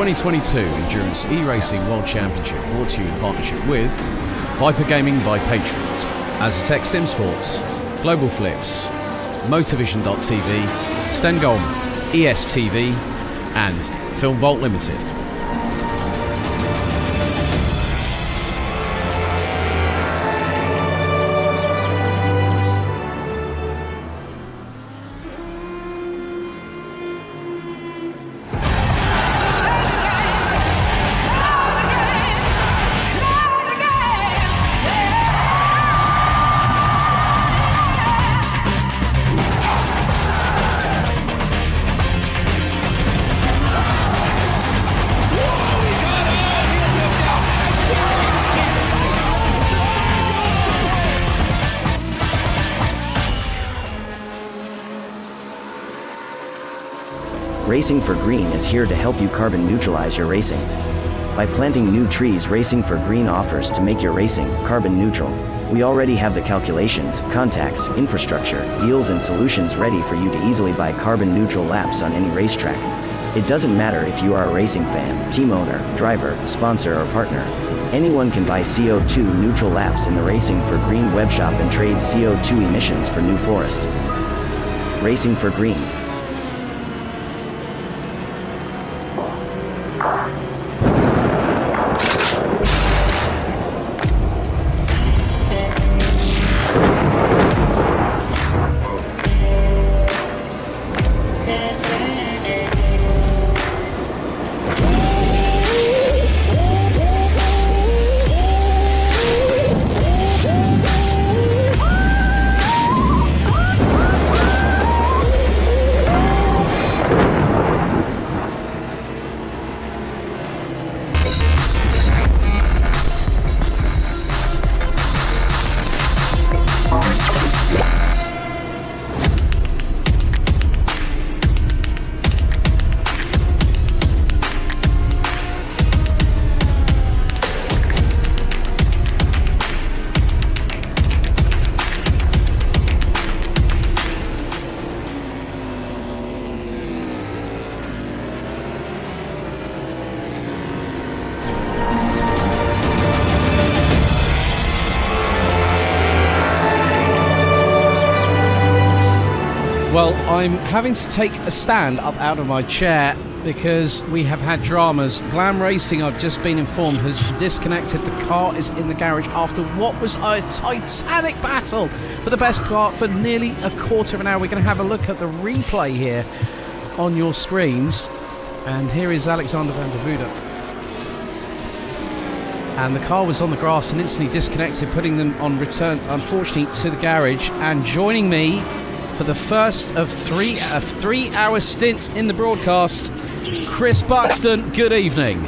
2022 Endurance eRacing World Championship, brought to you in partnership with Viper Gaming by Patriot, Azatec Sim Sports, Global Flicks, Motorvision.tv, Stengolm, ESTV, and Film Vault Limited. Racing for Green is here to help you carbon neutralize your racing. By planting new trees, Racing for Green offers to make your racing carbon neutral. We already have the calculations, contacts, infrastructure, deals and solutions ready for you to easily buy carbon neutral laps on any racetrack. It doesn't matter if you are a racing fan, team owner, driver, sponsor or partner. Anyone can buy CO2 neutral laps in the Racing for Green webshop and trade CO2 emissions for New Forest. Racing for Green. Well, I'm having to take a stand up out of my chair because we have had dramas. Glam Racing, I've just been informed, has disconnected. The car is in the garage after what was a titanic battle for the best part for nearly a quarter of an hour. We're going to have a look at the replay here on your screens. And here is Alexander van der Voorde. And the car was on the grass and instantly disconnected, putting them on return, unfortunately, to the garage. And joining me for the first of three-hour stint in the broadcast, Chris Buxton. Good evening.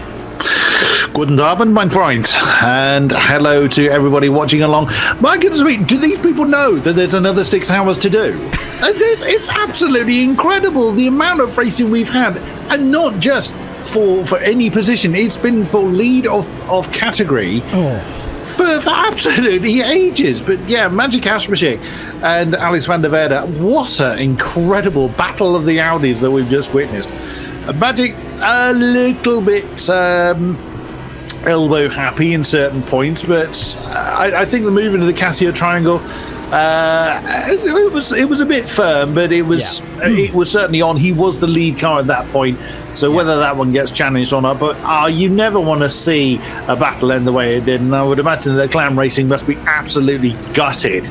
Guten Abend, mein Freund, and hello to everybody watching along. My goodness me, do these people know that there's another 6 hours to do? It's absolutely incredible the amount of racing we've had, and not just for any position. It's been for lead of category. For absolutely ages. But yeah, Magic Ashmashik and Alex van der Voorde, what an incredible battle of the Audis that we've just witnessed. Magic a little bit elbow happy in certain points, but I think the move into the Casio Triangle, it was a bit firm, but it was certainly on. He was the lead car at that point, so whether that one gets challenged or not, but you never want to see a battle end the way it did, and I would imagine that Glam Racing must be absolutely gutted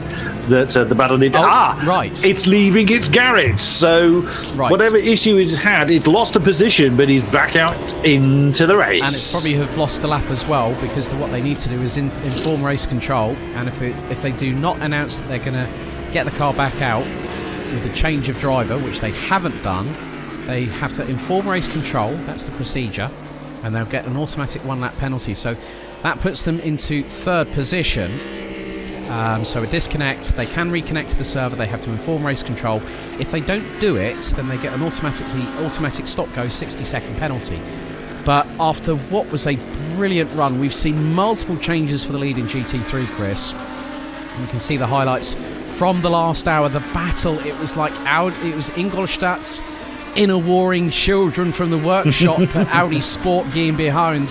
that the battle did. Right. It's leaving its garage, so whatever issue it's had, it's lost a position, but he's back out into the race. And it's probably have lost a lap as well, because what they need to do is inform race control, and if they do not announce that they're going to get the car back out with a change of driver, which they haven't done, they have to inform race control. That's the procedure, and they'll get an automatic 1-lap penalty. So that puts them into third position. So a disconnect, they can reconnect to the server, they have to inform race control. If they don't do it, then they get an automatic stop-go 60-second penalty. But after what was a brilliant run, we've seen multiple changes for the lead in GT3, Chris. And you can see the highlights from the last hour. The battle, it was Ingolstadt's inner warring children from the workshop at Audi Sport game behind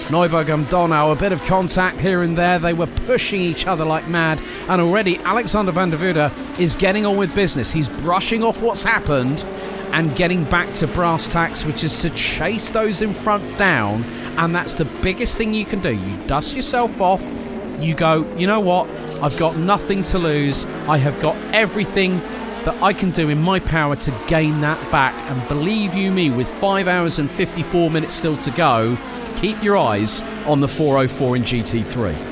Neuberg and Donau. A bit of contact here and there. They were pushing each other like mad, and already Alexander van der Voorde is getting on with business. He's brushing off what's happened and getting back to brass tacks, which is to chase those in front down, and that's the biggest thing you can do. You dust yourself off, you go, you know what, I've got nothing to lose, I have got everything that I can do in my power to gain that back, and believe you me, with 5 hours and 54 minutes still to go, keep your eyes on the 404 in GT3.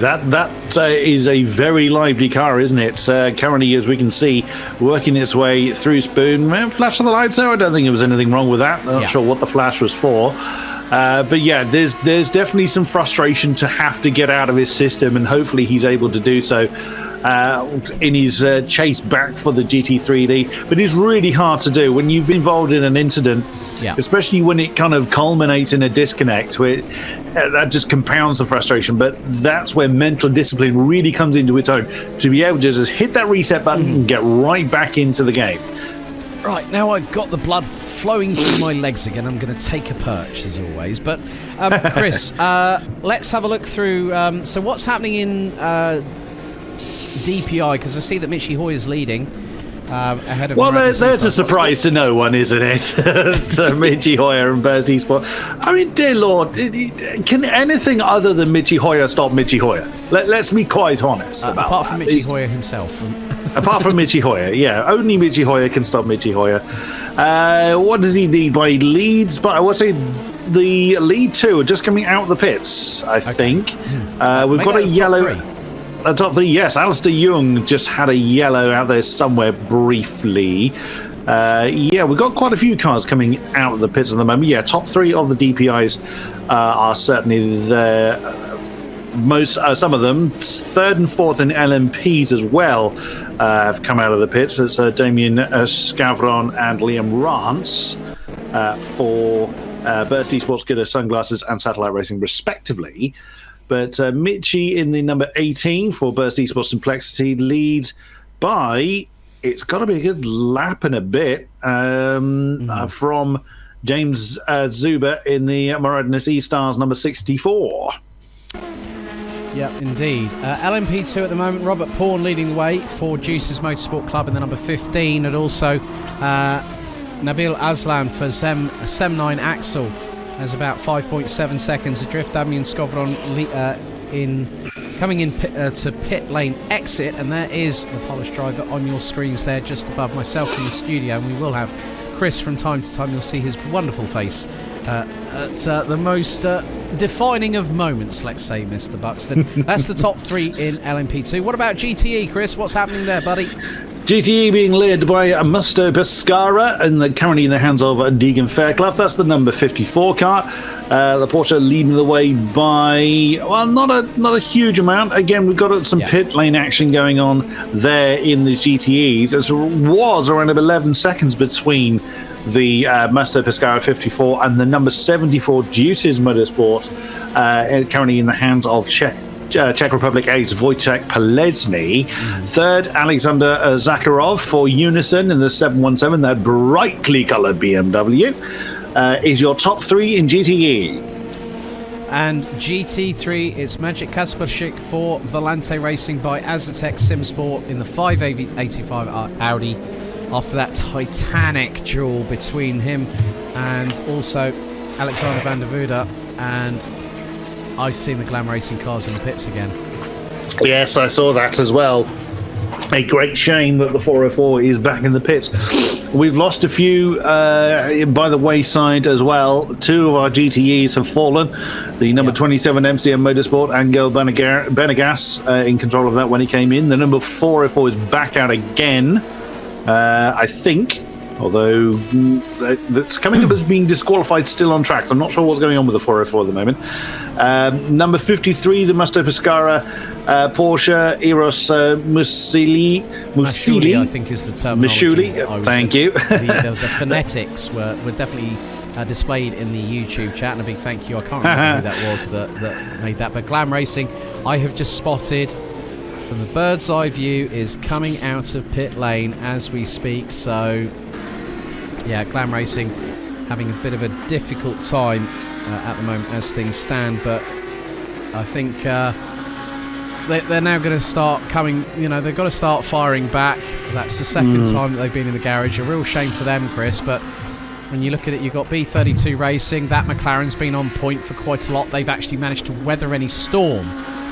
That is a very lively car, isn't it? Currently, as we can see, working its way through Spoon. Flash of the lights there, I don't think there was anything wrong with that. I'm not sure what the flash was for. But yeah, there's definitely some frustration to have to get out of his system, and hopefully he's able to do so in his chase back for the GT3 lead. But it's really hard to do when you've been involved in an incident, especially when it kind of culminates in a disconnect, where that just compounds the frustration. But that's where mental discipline really comes into its own, to be able to just hit that reset button and get right back into the game. Right, now I've got the blood flowing through my legs again. I'm going to take a perch, as always. But, Chris, let's have a look through... so what's happening in DPI? Because I see that Michi Hoy is leading ahead of... Well, there's a surprise to no one, isn't it? So Michi Hoyer and Bersey Sport. I mean, dear Lord, can anything other than Michi Hoyer stop Michi Hoyer? Let's be quite honest about apart that. From Michi Hoyer himself. Apart from Michi Hoyer, yeah. Only Michi Hoyer can stop Michi Hoyer. What does he need by leads? But I would say the lead two are just coming out of the pits, I think. We've got a yellow... Top three, yes. Alistair Young just had a yellow out there somewhere briefly. Yeah, we've got quite a few cars coming out of the pits at the moment. Yeah, top three of the DPIs are certainly there. Some of them, third and fourth in LMPs as well, have come out of the pits. It's Damien Scavron and Liam Rance for Burst Esports, Gooder Sunglasses and Satellite Racing, respectively. But Michi in the number 18 for Burst Esports Complexity leads by, it's got to be a good lap and a bit, from James Zuber in the Moradness E-Stars number 64. Yep, indeed. LMP2 at the moment, Robert Pawn leading the way for Juices Motorsport Club in the number 15, and also Nabil Aslan for Sem9 Axel has about 5.7 seconds adrift. Damien Scovron coming in to pit lane exit, and there is the polished driver on your screens there just above myself in the studio, and we will have Chris from time to time. You'll see his wonderful face at the most defining of moments, let's say, Mr. Buxton. That's the top three in LMP2. What about GTE, Chris? What's happening there, buddy? GTE being led by Musto Pescara, and currently in the hands of Deegan Fairclough. That's the number 54 car. The Porsche leading the way by, well, not a huge amount. Again, we've got some pit lane action going on there in the GTEs. There was around 11 seconds between the Musto Pescara 54 and the number 74 Juices Motorsport, currently in the hands of Czech Republic ace Wojciech Polesny. Third, Alexander Zakharov for Unison in the 717, that brightly coloured BMW, is your top three in GTE. And GT3, it's Magic Kaspersik for Volante Racing by Azatec Simsport in the 585 Audi, after that titanic duel between him and also Alexander van der Voorde. And I've seen the Glam Racing cars in the pits again. Yes, I saw that as well. A great shame that the 404 is back in the pits. We've lost a few by the wayside as well. Two of our GTEs have fallen. The number 27 MCM Motorsport, Angel Benegas, in control of that when he came in. The number 404 is back out again, I think. Although that's coming up as being disqualified still on track. So I'm not sure what's going on with the 404 at the moment. Number 53, the Musto Pescara Porsche Eros Musili, I think is the terminology. Mashuli, thank you. The phonetics were definitely displayed in the YouTube chat, and a big thank you. I can't remember who that was that made that. But Glam Racing, I have just spotted from the bird's eye view, is coming out of pit lane as we speak. So Yeah, Glam Racing having a bit of a difficult time at the moment as things stand, but I think they're now going to start coming, they've got to start firing back. That's the second time that they've been in the garage. A real shame for them, Chris, but when you look at it, you've got B32 Racing. That McLaren's been on point for quite a lot. They've actually managed to weather any storm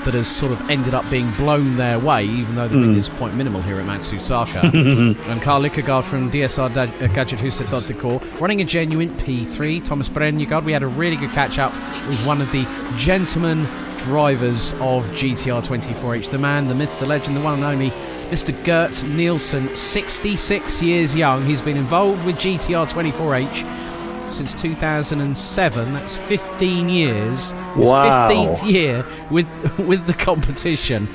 that has sort of ended up being blown their way, even though the wind is quite minimal here at Matsusaka. And Carl Lykkegaard from DSR Gadgethuset Decor running a genuine P3. Thomas Brenjegard, we had a really good catch-up with one of the gentleman drivers of GTR24H. The man, the myth, the legend, the one and only Mr. Gert Nielsen, 66 years young. He's been involved with GTR24H since 2007. That's 15 years. His 15th year with the competition.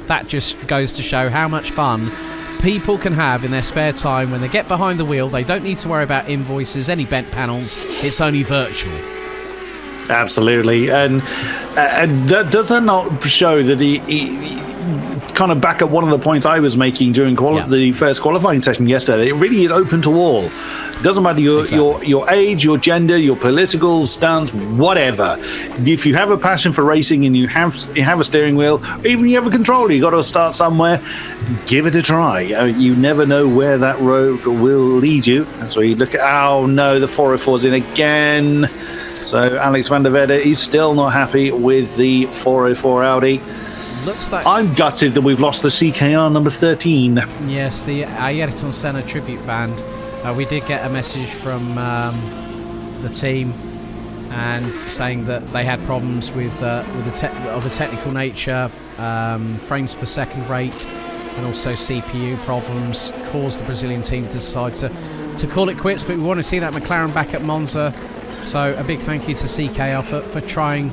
That just goes to show how much fun people can have in their spare time when they get behind the wheel. They don't need to worry about invoices, any bent panels. It's only virtual. Absolutely. And does that not show that he kind of back up one of the points I was making during the first qualifying session yesterday? It really is open to all. It doesn't matter your age, your gender, your political stance, whatever. If you have a passion for racing and you have a steering wheel, even you have a controller, you got to start somewhere. Give it a try. You never know where that road will lead you. That's where you look at. Oh no, the 404's in again. So Alex van der Velde is still not happy with the 404 Audi. Looks like I'm gutted that we've lost the CKR number 13. Yes, the Ayrton Senna tribute band. We did get a message from the team and saying that they had problems with of a technical nature, frames per second rate, and also CPU problems caused the Brazilian team to decide to call it quits. But we want to see that McLaren back at Monza. So a big thank you to CKR for trying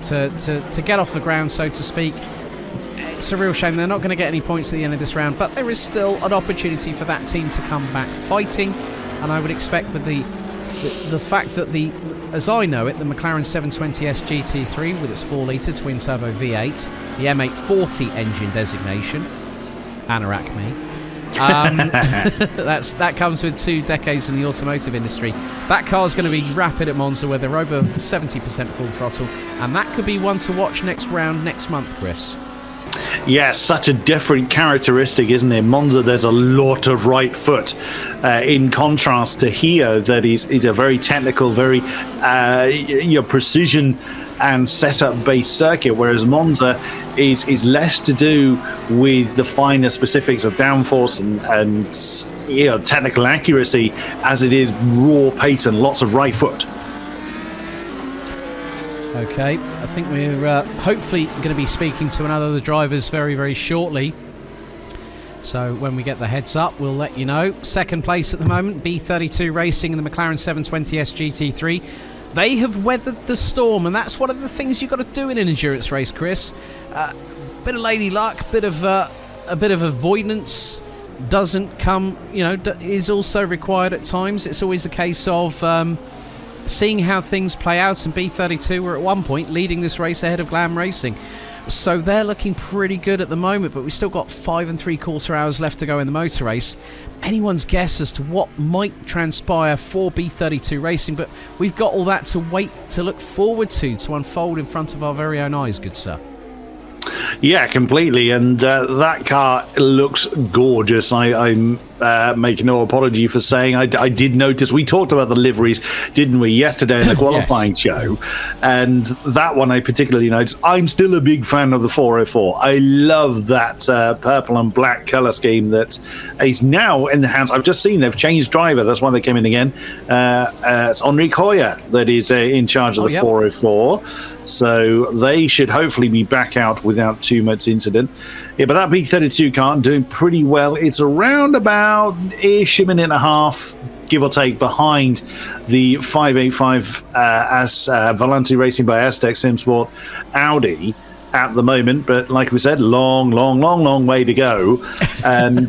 to get off the ground, so to speak. It's a real shame they're not going to get any points at the end of this round, but there is still an opportunity for that team to come back fighting. And I would expect with the fact that as I know it, the McLaren 720S GT3 with its 4-litre twin-turbo V8, the M840 engine designation, Anorak me. That comes with 2 decades in the automotive industry. That car's going to be rapid at Monza, where they're over 70% full throttle, and that could be one to watch next round next month, Chris. Yeah, such a different characteristic, isn't it? Monza, there's a lot of right foot, in contrast to here, that is a very technical, very precision and setup-based circuit, whereas Monza is less to do with the finer specifics of downforce and technical accuracy as it is raw pace and lots of right foot. Okay, I think we're hopefully going to be speaking to another of the drivers very, very shortly. So when we get the heads up, we'll let you know. Second place at the moment, B32 Racing in the McLaren 720S GT3. They have weathered the storm, and that's one of the things you've got to do in an endurance race, Chris. Bit of lady luck, a bit of avoidance doesn't come, is also required at times. It's always a case of seeing how things play out, and B32 were at one point leading this race ahead of Glam Racing. So they're looking pretty good at the moment, but we've still got 5 3/4 hours left to go in the motor race. Anyone's guess as to what might transpire for B32 Racing, but we've got all that to wait to look forward to unfold in front of our very own eyes, good sir. Yeah, completely. And that car looks gorgeous. I'm making no apology for saying I did notice. We talked about the liveries, didn't we, yesterday in the qualifying show? And that one I particularly noticed. I'm still a big fan of the 404. I love that purple and black colour scheme that is now in the hands. I've just seen they've changed driver. That's why they came in again. It's Enrique Hoyer that is in charge of the 404. So they should hopefully be back out without too much incident. Yeah, but that B32 car doing pretty well. It's around about-ish a minute and a half, give or take, behind the 585 as Volante Racing by Aztec Simsport Audi. at the moment, but like we said, long way to go.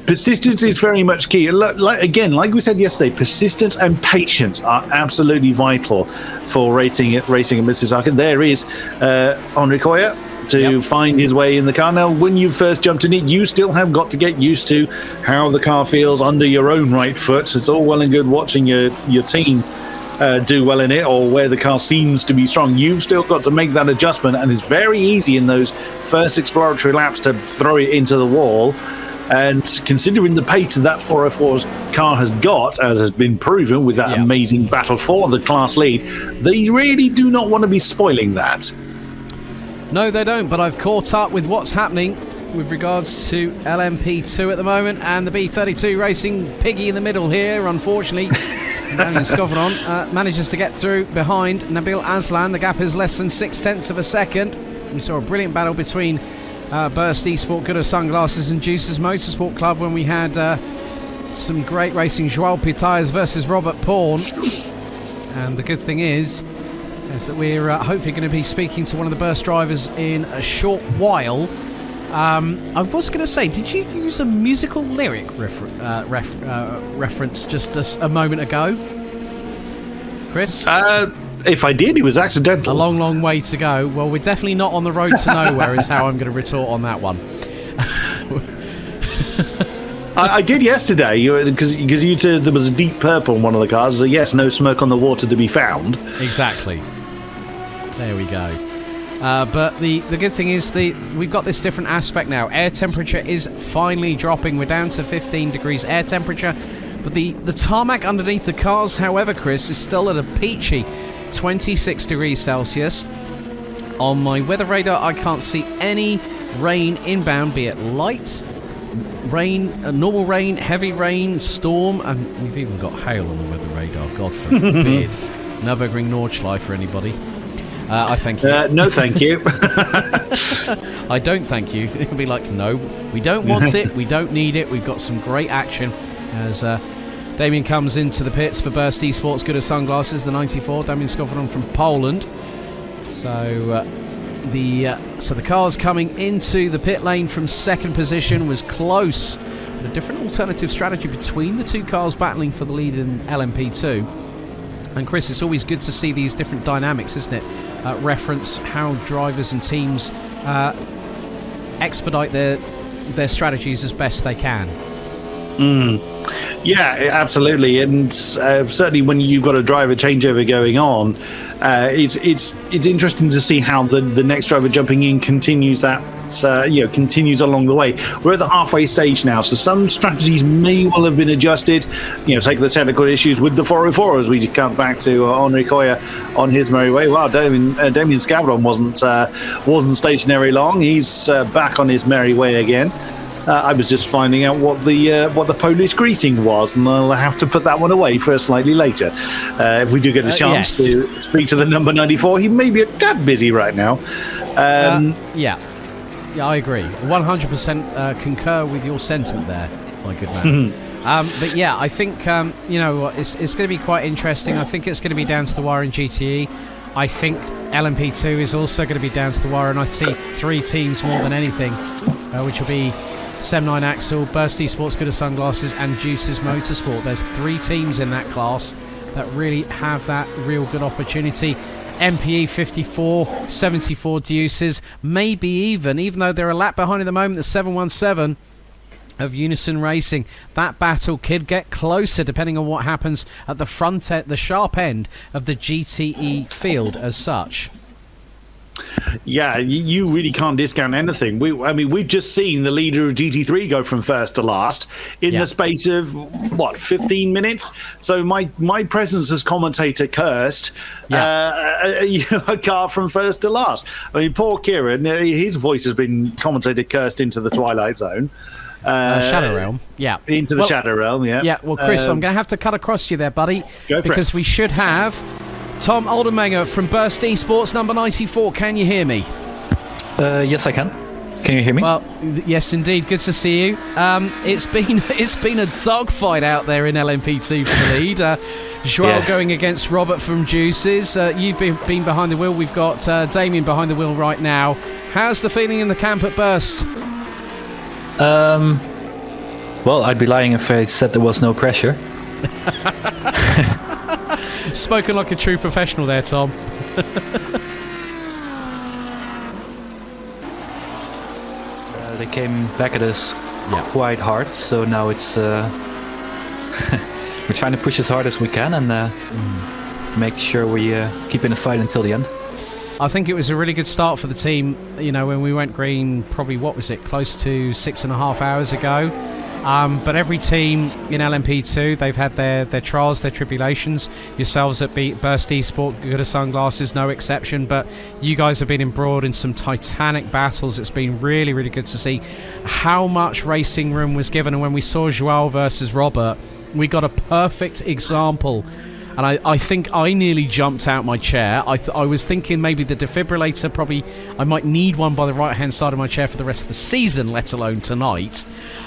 Persistence is very much key. Like we said yesterday, persistence and patience are absolutely vital for racing at Matsusaka. There is Henri Koya to find his way in the car. Now, when you first jumped in it, you still have got to get used to how the car feels under your own right foot. It's all well and good watching your team do well in it, or where the car seems to be strong. You've still got to make that adjustment, and it's very easy in those first exploratory laps to throw it into the wall. And considering the pace that 404's car has got, as has been proven with that amazing battle for the class lead, they really do not want to be spoiling that. No, they don't, but I've caught up with what's happening with regards to LMP2 at the moment, and the B32 Racing Piggy in the middle here, unfortunately. Daniel Scovanon manages to get through behind Nabil Aslan. The gap is less than 0.6 of a second. We saw a brilliant battle between Burst Esport, Good of Sunglasses, and Juice's Motorsport Club when we had some great racing. Joao Pitayas versus Robert Pawn. And the good thing is that we're hopefully going to be speaking to one of the Burst drivers in a short while. I was going to say, did you use a musical lyric reference just a moment ago, Chris? If I did, it was accidental. A long way to go. Well, we're definitely not on the road to nowhere is how I'm going to retort on that one. I did yesterday, because you said there was a deep purple on one of the cars. So yes, no smoke on the water to be found. Exactly. There we go. But the good thing is we've got this different aspect now. Air temperature is finally dropping. We're down to 15 degrees air temperature. But the tarmac underneath the cars, however, Chris, is still at a peachy 26 degrees Celsius. On my weather radar, I can't see any rain inbound, be it light rain, normal rain, heavy rain, storm, and we've even got hail on the weather radar. God forbid. Nürburgring Nordschleife for anybody. I thank you. No, thank you. I don't thank you. It'll be like, no, we don't want it. We don't need it. We've got some great action as Damien comes into the pits for Burst Esports, Good of Sunglasses, the 94. Damien Scovanon from Poland. So the cars coming into the pit lane from second position was close. But a different alternative strategy between the two cars battling for the lead in LMP2. And Chris, it's always good to see these different dynamics, isn't it? Reference how drivers and teams expedite their strategies as best they can. Yeah, absolutely, and certainly when you've got a driver changeover going on, it's interesting to see how the next driver jumping in continues that. Continues along the way. We're at the halfway stage now, so some strategies may well have been adjusted. Take the technical issues with the 404 as we come back to Henri Koya on his merry way. Wow, Damien Scavaron wasn't stationary long. He's back on his merry way again. I was just finding out what the Polish greeting was, and I'll have to put that one away for slightly later. If we do get a chance to speak to the number 94, he may be a tad busy right now. Yeah, I agree. 100% concur with your sentiment there, my good man. But yeah, I think it's going to be quite interesting. I think it's going to be down to the wire in GTE. I think LMP2 is also going to be down to the wire, and I see three teams more than anything, which will be Sem9 Axel, Burst Esports, Good of Sunglasses, and Juice's Motorsport. There's three teams in that class that really have that real good opportunity. MPE 54, 74 Deuces, maybe even though they're a lap behind at the moment, the 717 of Unison Racing. That battle could get closer depending on what happens at the front end, the sharp end of the GTE field as such. Yeah, you really can't discount anything. We've just seen the leader of GT3 go from first to last in the space of 15 minutes. So my presence as commentator cursed a car from first to last. I mean, poor Kieran, his voice has been commentator cursed into the Twilight Zone. Shadow Realm, into the Shadow Realm, yeah. Well, Chris, I'm going to have to cut across you there, buddy, because we should have Tom Oldenmenger from Burst Esports, number 94. Can you hear me? Yes, I can. Can you hear me? Well, yes, indeed. Good to see you. It's been a dogfight out there in LMP2 for the lead. Joel going against Robert from Juices. You've been behind the wheel. We've got Damien behind the wheel right now. How's the feeling in the camp at Burst? Well, I'd be lying if I said there was no pressure. Spoken like a true professional there, Tom. They came back at us quite hard, so now it's we're trying to push as hard as we can and make sure we keep in the fight until the end. I think it was a really good start for the team. You know, when we went green, probably close to 6.5 hours ago. But every team in LMP2, they've had their trials, their tribulations. Yourselves at Burst Esport, Good as Sunglasses, no exception. But you guys have been embroiled in some titanic battles. It's been really, really good to see how much racing room was given. And when we saw Joao versus Robert, we got a perfect example. And I think I nearly jumped out my chair. I was thinking maybe the defibrillator, I might need one by the right-hand side of my chair for the rest of the season, let alone tonight.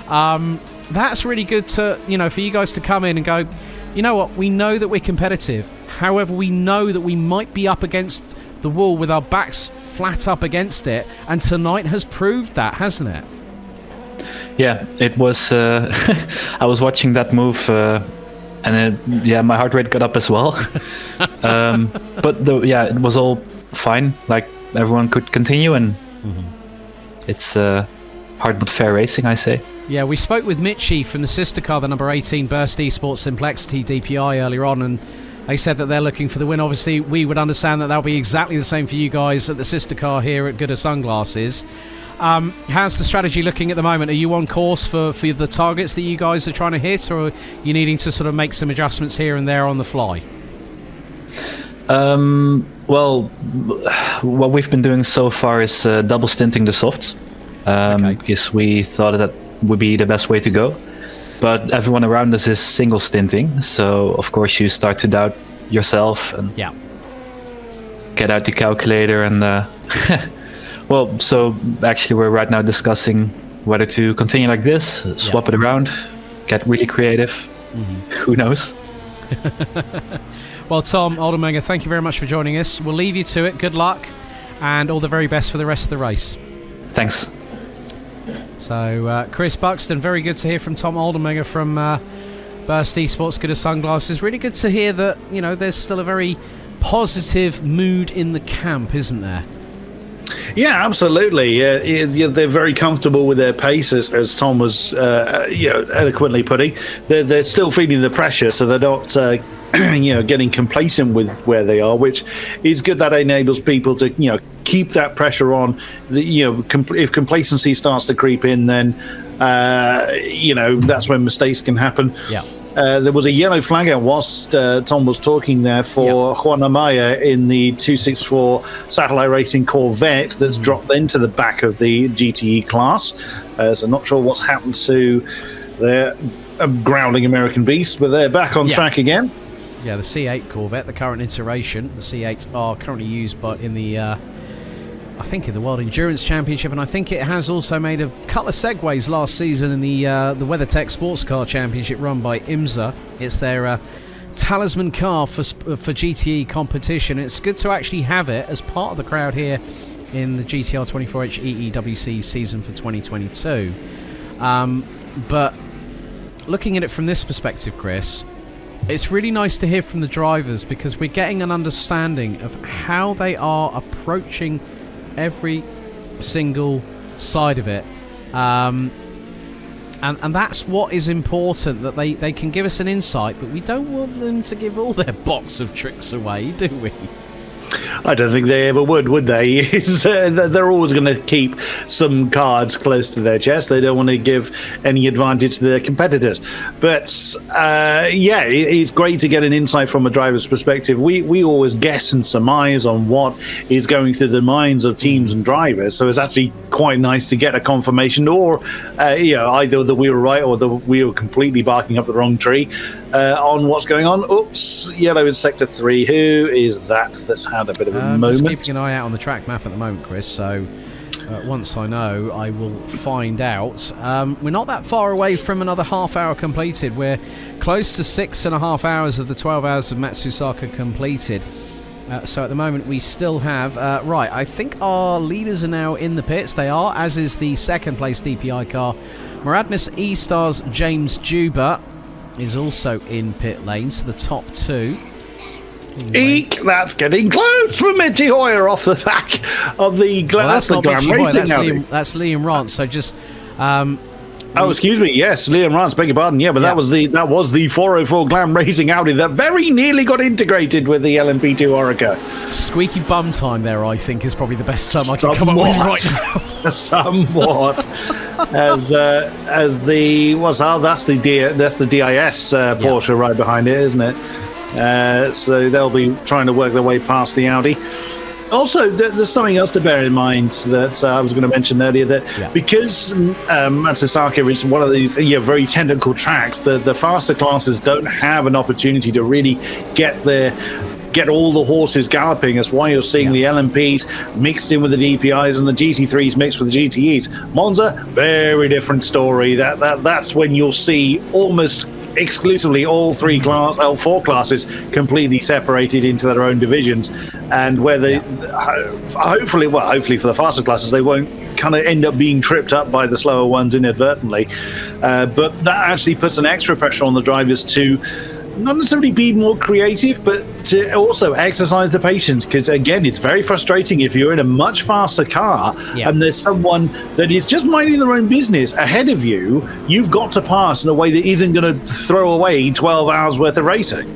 That's really good to, for you guys to come in and go, you know what, we know that we're competitive. However, we know that we might be up against the wall with our backs flat up against it. And tonight has proved that, hasn't it? Yeah, it was... I was watching that move... and my heart rate got up as well. But it was all fine. Like, everyone could continue, and it's hard but fair racing, I say. Yeah, we spoke with Mitchie from the sister car, the number 18 Burst Esports Simplexity DPI earlier on, and they said that they're looking for the win. Obviously, we would understand that that'll be exactly the same for you guys at the sister car here at Good as Sunglasses. How's the strategy looking at the moment? Are you on course for the targets that you guys are trying to hit, or are you needing to sort of make some adjustments here and there on the fly? Well, what we've been doing so far is double stinting the softs, because we thought that would be the best way to go. But everyone around us is single stinting, so of course you start to doubt yourself and get out the calculator and... Well, so actually we're right now discussing whether to continue like this, swap it around, get really creative. Who knows? Well, Tom Oldenburger, thank you very much for joining us. We'll leave you to it. Good luck and all the very best for the rest of the race. Thanks. So, Chris Buxton, very good to hear from Tom Oldenburger from Burst Esports, Good as Sunglasses. Really good to hear that, there's still a very positive mood in the camp, isn't there? Yeah, absolutely. They're very comfortable with their pace, as Tom was eloquently putting. They're still feeling the pressure, so they're not getting complacent with where they are, which is good. That enables people to keep that pressure on. If complacency starts to creep in, then that's when mistakes can happen. Yeah. There was a yellow flag out whilst Tom was talking there for Juan Amaya in the 264 Satellite Racing Corvette that's dropped into the back of the GTE class. So not sure what's happened to their growling American beast, but they're back on track again. Yeah, the C8 Corvette, the current iteration. The C8s are currently used in the World Endurance Championship, and I think it has also made a couple of segues last season in the WeatherTech Sports Car Championship run by IMSA. It's their talisman car for GTE competition. It's good to actually have it as part of the crowd here in the GTR24H EEWC season for 2022. But looking at it from this perspective, Chris, it's really nice to hear from the drivers, because we're getting an understanding of how they are approaching every single side of it, and that's what is important, that they can give us an insight, but we don't want them to give all their box of tricks away, do we? I don't think they ever would they? They're always going to keep some cards close to their chest. They don't want to give any advantage to their competitors. But it's great to get an insight from a driver's perspective. We always guess and surmise on what is going through the minds of teams and drivers. So it's actually quite nice to get a confirmation, or either that we were right or that we were completely barking up the wrong tree on what's going on. Oops, yellow in sector 3. Who is that? That's had a bit of a moment. Just keeping an eye out on the track map at the moment, Chris. So Once I know, I will find out. We're not that far away from another half hour completed. We're close to 6.5 hours of the 12 hours of Matsusaka completed. So at the moment we still have... right, I think our leaders are now in the pits. They are, as is the second place DPI car. Muradness E-Stars James Juba is also in pit lane, so the top two. Eek! That's getting close for Mitty Hoyer off the back of the Glam Racing Audi. That's Liam Rance. So just... excuse me. Yes, Liam Rance, beg your pardon. Yeah, but that was the 404 Glam Racing Audi that very nearly got integrated with the LMP2 Orica. Squeaky bum time there, I think, is probably the best term I can come up with right now. Somewhat. As the that's the DIS Porsche right behind it, isn't it? So they'll be trying to work their way past the Audi. Also, there's something else to bear in mind that I was going to mention earlier, that because Matsusaka is one of these very technical tracks, the faster classes don't have an opportunity to really get all the horses galloping. That's why you're seeing the LMPs mixed in with the DPIs and the GT3s mixed with the GTEs. Monza, very different story. That's when you'll see almost exclusively all four classes completely separated into their own divisions, and where they hopefully for the faster classes they won't kind of end up being tripped up by the slower ones inadvertently, but that actually puts an extra pressure on the drivers to not necessarily be more creative, but to also exercise the patience, because again, it's very frustrating if you're in a much faster car and there's someone that is just minding their own business ahead of you. You've got to pass in a way that isn't going to throw away 12 hours worth of racing.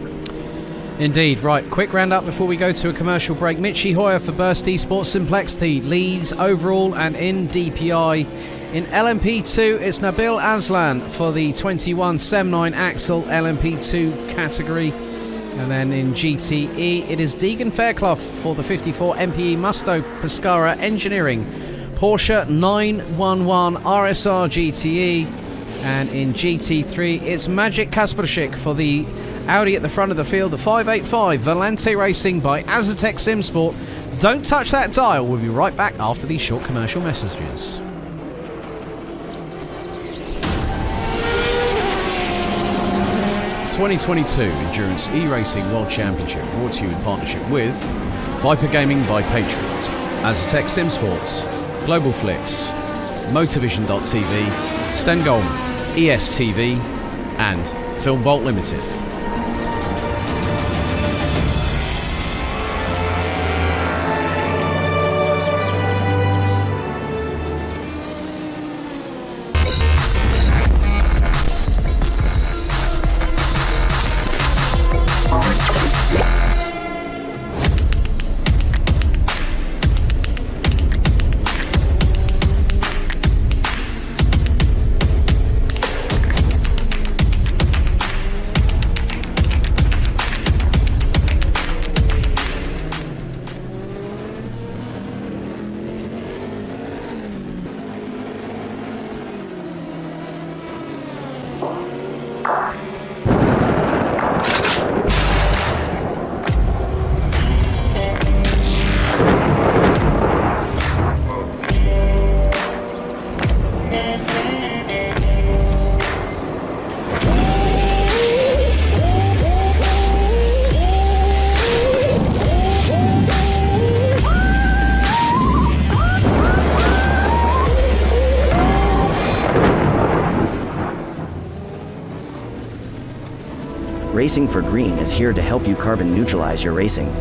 Indeed. Right, quick roundup before we go to a commercial break. Mitchy Hoyer for Burst Esports Simplexity leads overall and in DPI. In LMP2, it's Nabil Aslan for the 21 Sem9 Axle LMP2 category. And then in GTE, it is Deegan Fairclough for the 54 MPE Musto Pescara Engineering Porsche 911 RSR GTE. And in GT3, it's Magic Kasperschik for the Audi at the front of the field, the 585 Volante Racing by Azatec Simsport. Don't touch that dial. We'll be right back after these short commercial messages. The 2022 Endurance eRacing World Championship brought to you in partnership with Viper Gaming by Patriot, Azatec Simsports, Global Flix, Motorvision.tv, Stengolm, ESTV, and Film Vault Limited. Racing for Green is here to help you carbon neutralize your racing.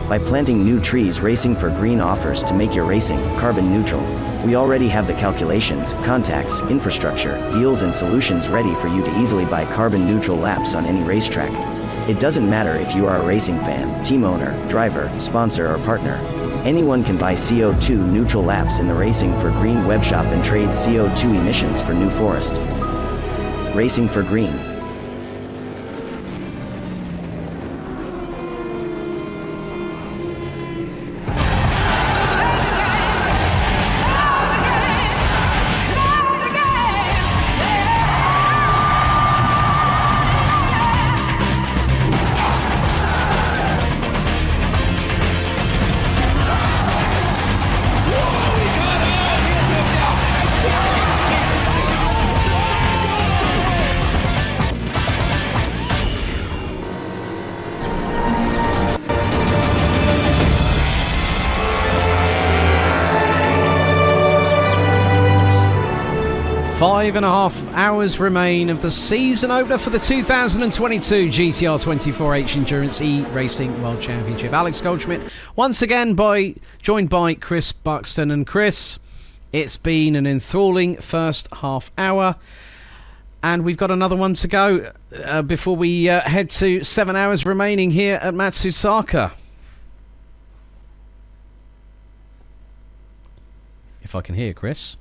By planting new trees, Racing for Green offers to make your racing carbon neutral. We already have the calculations, contacts, infrastructure, deals and solutions ready for you to easily buy carbon neutral laps on any racetrack. It doesn't matter if you are a racing fan, team owner, driver, sponsor or partner. Anyone can buy CO2 neutral laps in the Racing for Green webshop and trade CO2 emissions for New Forest. Racing for Green. 5.5 hours remain of the season opener for the 2022 GTR24H Endurance eRacing World Championship. Alex Goldschmidt once again joined by Chris Buxton. And Chris, it's been an enthralling first half hour, and we've got another one to go before we head to 7 hours remaining here at Matsusaka. If I can hear Chris.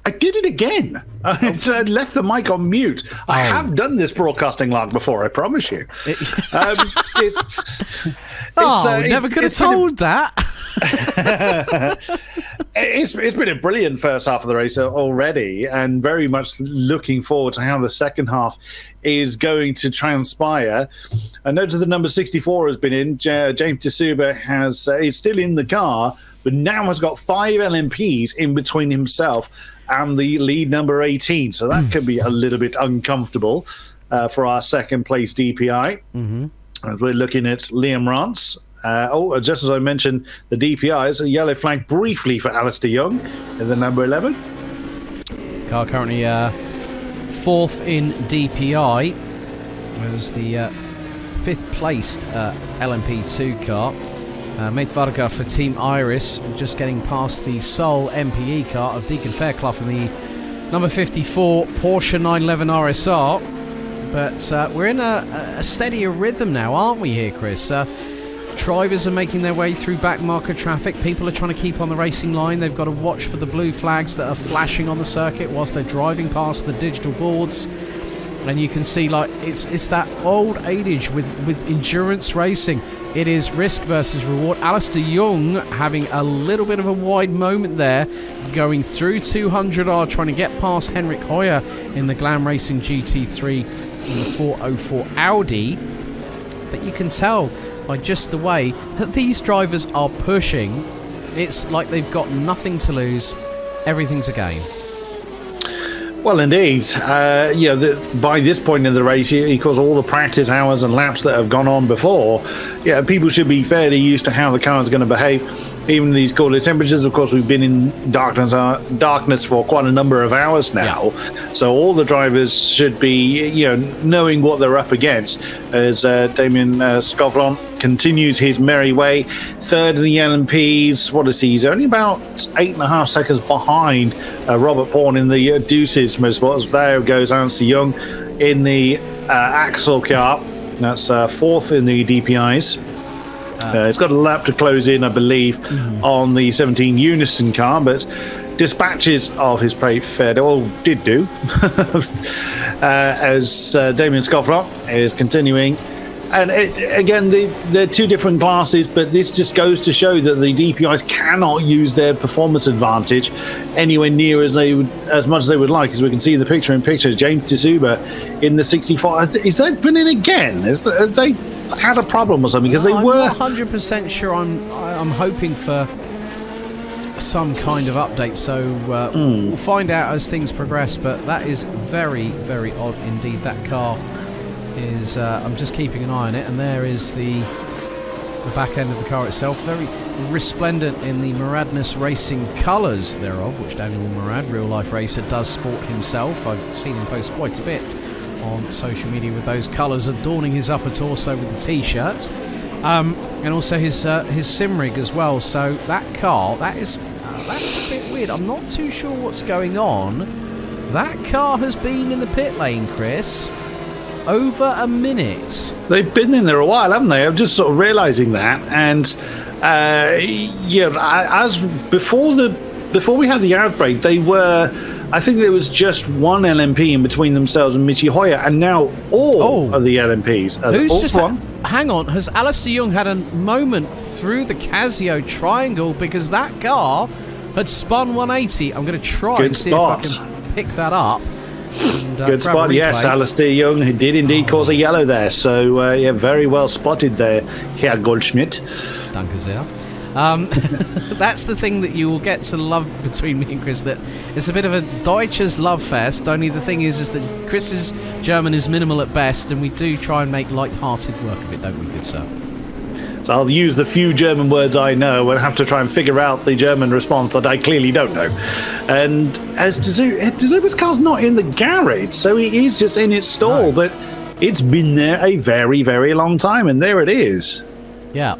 I did it again. I left the mic on mute. I have done this broadcasting log before, I promise you. Never could have told that. It's been a brilliant first half of the race already, and very much looking forward to how the second half is going to transpire. I noticed the number 64 has been in. James Tsuba is still in the car, but now has got 5 LMPs in between himself and the lead number 18. So that could be a little bit uncomfortable for our second place DPI. Mm-hmm. As we're looking at Liam Rance. Just as I mentioned, the DPIs, a yellow flag briefly for Alistair Young in the number 11. Car currently fourth in DPI. It was the fifth placed LMP2 car. Mate Varga for Team Iris, just getting past the sole MPE car of Deacon Fairclough in the number 54 Porsche 911 RSR. But we're in a steadier rhythm now, aren't we here, Chris? Drivers are making their way through back marker traffic. People are trying to keep on the racing line. They've got to watch for the blue flags that are flashing on the circuit whilst they're driving past the digital boards. And you can see, like, it's that old adage with endurance racing. It is risk versus reward. Alistair Young having a little bit of a wide moment there, going through 200R, trying to get past Henrik Hoyer in the Glam Racing GT3 in the 404 Audi. But you can tell by just the way that these drivers are pushing, it's like they've got nothing to lose, everything to gain. Well, indeed. By this point in the race, because all the practice hours and laps that have gone on before, people should be fairly used to how the car is going to behave, even in these cooler temperatures. Of course, we've been in darkness for quite a number of hours now, so all the drivers should be, knowing what they're up against. As Damien Scovlon continues his merry way, third in the LMPs. What is he? He's only about 8.5 seconds behind Robert Pawn in the Deuces Motorsports. There goes Alistair Young in the Axel car. That's fourth in the DPIs. He's got a lap to close in, I believe, on the 17 Unison car, but dispatches of his did do. As Damien Scofflot is continuing. And again, they're two different classes, but this just goes to show that the DPIs cannot use their performance advantage anywhere near as much as they would like. As we can see in the picture James Tsuba in the 64. Is that been in again? Have they had a problem or something? Because they were. I'm not 100% sure. I'm hoping for some kind of update, so we'll find out as things progress. But that is very, very odd indeed. That car is I'm just keeping an eye on it, and there is the back end of the car itself, very resplendent in the Muradness Racing colours thereof, which Daniel Murad, real life racer, does sport himself. I've seen him post quite a bit on social media with those colours adorning his upper torso with the t-shirt, and also his sim rig as well. So that car, that's a bit weird. I'm not too sure what's going on. That car has been in the pit lane, Chris, over a minute. They've been in there a while, haven't they? I'm just sort of realising that. And as before we had the outbreak, they were. I think there was just one LMP in between themselves and Michi Hoyer, and now all of the LMPs. Hang on, has Alistair Young had a moment through the Casio triangle because that car had spun 180? I'm going to try and see if I can pick that up. And, good spot, yes. Alistair Young did indeed cause a yellow there. So, very well spotted there, Herr Goldschmidt. Danke sehr. That's the thing that you will get to love between me and Chris, that it's a bit of a Deutsches love fest, only the thing is that Chris's German is minimal at best, and we do try and make light-hearted work of it, don't we, good sir? So I'll use the few German words I know and have to try and figure out the German response that I clearly don't know. And as Dzuba's car's not in the garage, so he is just in its stall, but it's been there a very, very long time, and there it is. Yeah.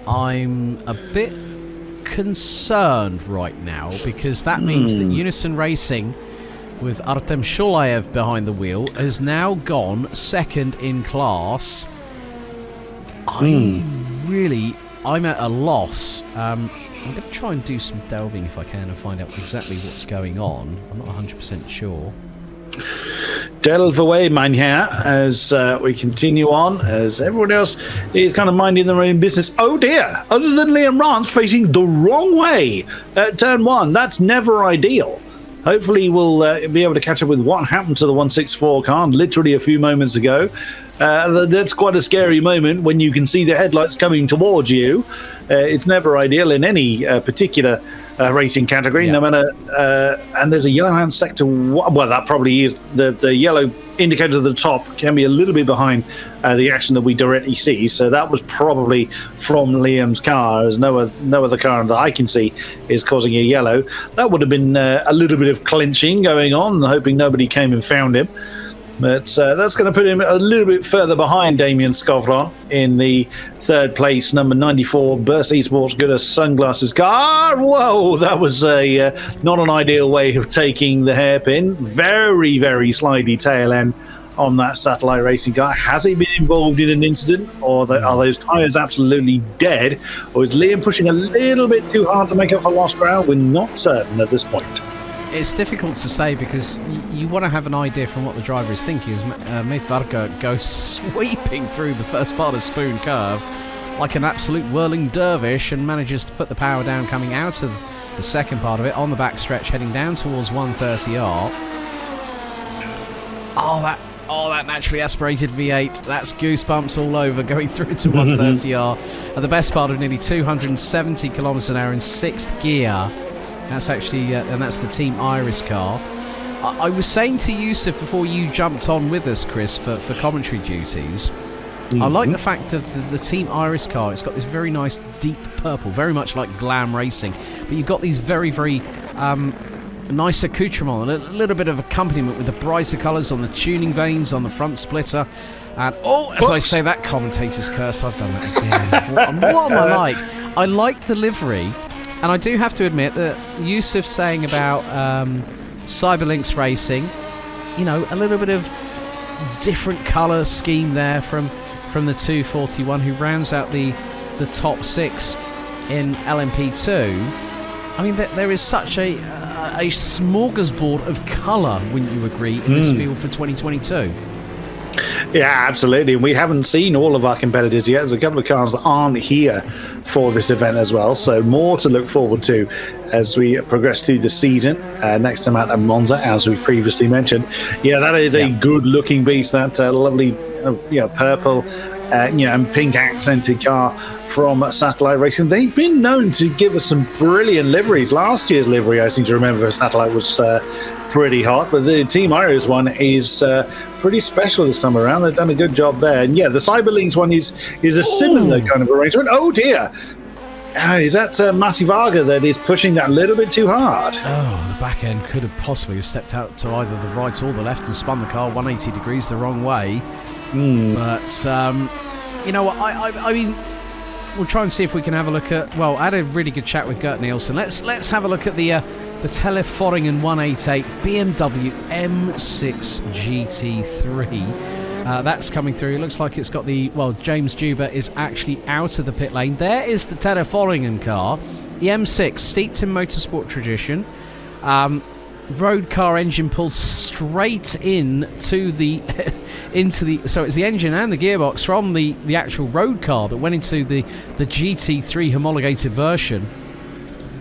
I'm a bit concerned right now, because that means that Unison Racing, with Artem Shulayev behind the wheel, has now gone second in class. I'm at a loss. I'm going to try and do some delving if I can and find out exactly what's going on. I'm not 100% sure. Delve away, mein Herr, as we continue on, as everyone else is kind of minding their own business. Oh dear, other than Liam Rance facing the wrong way at turn 1. That's never ideal. Hopefully we'll be able to catch up with what happened to the 164 car literally a few moments ago. That's quite a scary moment when you can see the headlights coming towards you. It's never ideal in any particular racing category, no matter. And there's a yellow hand sector. Well, that probably is the yellow indicator at the top can be a little bit behind the action that we directly see. So that was probably from Liam's car, as no other car that I can see is causing a yellow. That would have been a little bit of clinching going on, hoping nobody came and found him. But that's going to put him a little bit further behind Damien Scovron in the third place, number 94, Burst Esports Gooder Sunglasses car. Whoa, that was not an ideal way of taking the hairpin. Very, very slidey tail end on that satellite racing car. Has he been involved in an incident, or are those tyres absolutely dead? Or is Liam pushing a little bit too hard to make up for lost ground? We're not certain at this point. It's difficult to say, because you want to have an idea from what the driver is thinking. As Medvarka goes sweeping through the first part of Spoon Curve like an absolute whirling dervish and manages to put the power down coming out of the second part of it on the back stretch, heading down towards 130R. Oh, that naturally aspirated V8. That's goosebumps all over going through to 130R at the best part of nearly 270 kilometers an hour in 6th gear. That's actually, and that's the Team Iris car. I was saying to Yusuf before you jumped on with us, Chris, for commentary duties, I like the fact of the Team Iris car. It's got this very nice deep purple, very much like Glam Racing, but you've got these very, very nice accoutrement and a little bit of accompaniment with the brighter colours on the tuning vanes, on the front splitter. And, as I say that commentator's curse, I've done that again. What am I like? I like the livery. And I do have to admit that Yusuf saying about Cyberlinks Racing, a little bit of different colour scheme there from the 241, who rounds out the top 6 in LMP2. I mean, there is such a smorgasbord of colour, wouldn't you agree, in this field for 2022? Yeah, absolutely. And we haven't seen all of our competitors yet. There's a couple of cars that aren't here for this event as well. So more to look forward to as we progress through the season. Next time out at Monza, as we've previously mentioned. Yeah, that is a good looking beast. That lovely purple and pink accented car from Satellite Racing. They've been known to give us some brilliant liveries. Last year's livery, I seem to remember, for Satellite was pretty hot, but the Team Iris one is pretty special this time around. They've done a good job there. And yeah, the Cyberlinks one is a similar kind of arrangement. Oh dear, is that Matti Varga that is pushing that a little bit too hard? Oh, the back end could have possibly stepped out to either the right or the left and spun the car 180 degrees the wrong way. But I mean, we'll try and see if we can have a look at. Well, I had a really good chat with Gert Nielsen. Let's have a look at the Teleforingen 188 BMW M6 GT3. That's coming through. It looks like it's got James Juba is actually out of the pit lane. There is the Teleforingen car, the M6, steeped in motorsport tradition. Road car engine pulled straight in to the so it's the engine and the gearbox from the actual road car that went into the GT3 homologated version.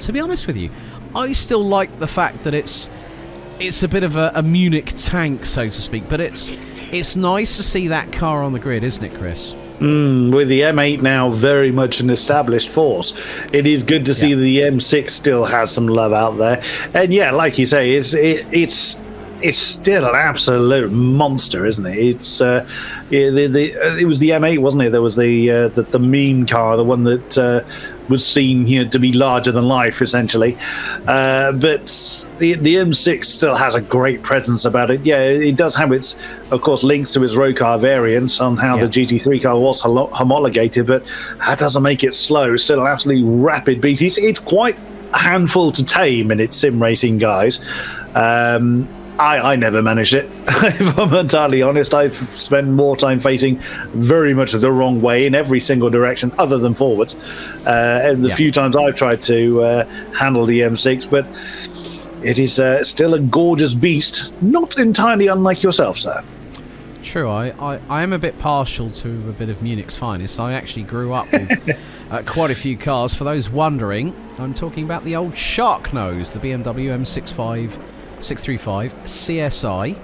To be honest with you, I still like the fact that it's a bit of a Munich tank, so to speak, but it's nice to see that car on the grid, isn't it, Chris? With the M8 now very much an established force, it is good to see the M6 still has some love out there. And yeah, like you say, it's it's still an absolute monster, isn't it? It's it was the M8, wasn't it? There was the meme car, the one that was seen here to be larger than life, essentially. But the M6 still has a great presence about it. Yeah, it does have its, of course, links to its road car variants on how the GT3 car was homologated, but that doesn't make it slow. Still an absolutely rapid beast. It's quite a handful to tame in its sim racing, guys. I never managed it. If I'm entirely honest, I've spent more time facing very much the wrong way in every single direction other than forwards. And the few times I've tried to handle the M6, but it is still a gorgeous beast, not entirely unlike yourself, sir. True, I am a bit partial to a bit of Munich's finest. I actually grew up with quite a few cars. For those wondering, I'm talking about the old Shark Nose, the BMW M635 CSI.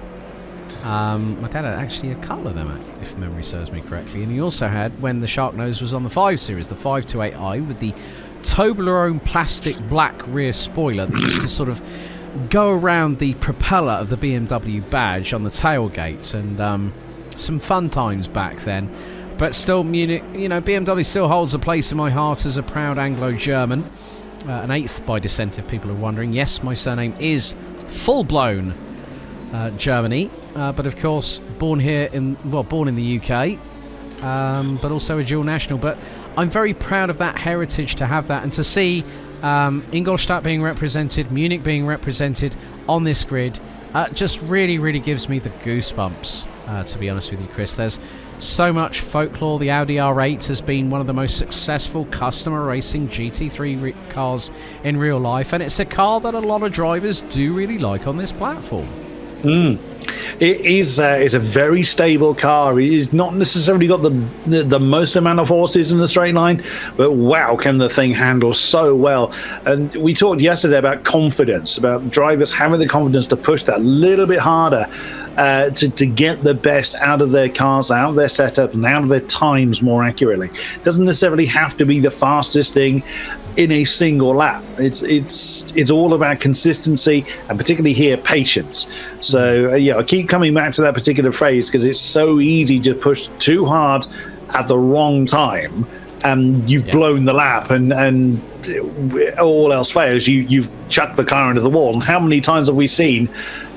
My dad had actually a couple of them, if memory serves me correctly, and he also had, when the Shark Nose was on the 5 Series, the 528i with the Toblerone plastic black rear spoiler that used to sort of go around the propeller of the BMW badge on the tailgates, and some fun times back then. But still, Munich, BMW still holds a place in my heart as a proud Anglo-German, an eighth by descent if people are wondering. Yes, my surname is full-blown Germany, but of course born in the UK, but also a dual national. But I'm very proud of that heritage, to have that, and to see Ingolstadt being represented, Munich being represented on this grid, just really gives me the goosebumps, to be honest with you, Chris. There's so much folklore. The Audi R8 has been one of the most successful customer racing GT3 cars in real life, and it's a car that a lot of drivers do really like on this platform. It is it's a very stable car. It is not necessarily got the most amount of horses in the straight line, but wow, can the thing handle so well. And we talked yesterday about confidence, about drivers having the confidence to push that little bit harder, to get the best out of their cars, out of their setup, and out of their times more accurately. It doesn't necessarily have to be the fastest thing in a single lap. It's all about consistency, and particularly here, patience. So I keep coming back to that particular phrase because it's so easy to push too hard at the wrong time, and you've blown the lap, and all else fails, you've chucked the car into the wall. And how many times have we seen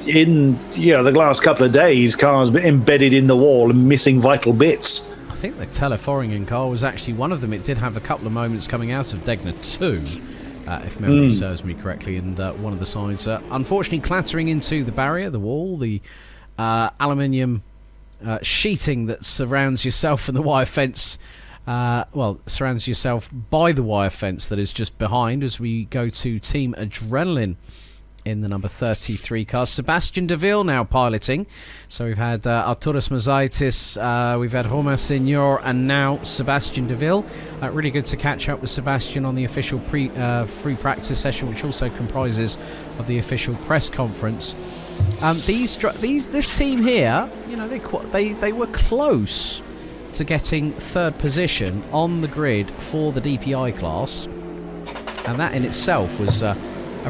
in the last couple of days cars embedded in the wall and missing vital bits? I think the Teleforingen car was actually one of them. It did have a couple of moments coming out of Degner 2, if memory serves me correctly, and one of the sides unfortunately clattering into the barrier, the wall, the aluminium sheeting that surrounds yourself and the wire fence. Surrounds yourself by the wire fence that is just behind, as we go to Team Adrenaline in the number 33 car. Sebastian Deville now piloting. So we've had Arturas Mazaitis, we've had Homer Senior, and now Sebastian Deville. Really good to catch up with Sebastian on the official free practice session, which also comprises of the official press conference. This team here, they were close to getting third position on the grid for the DPI class, and that in itself was a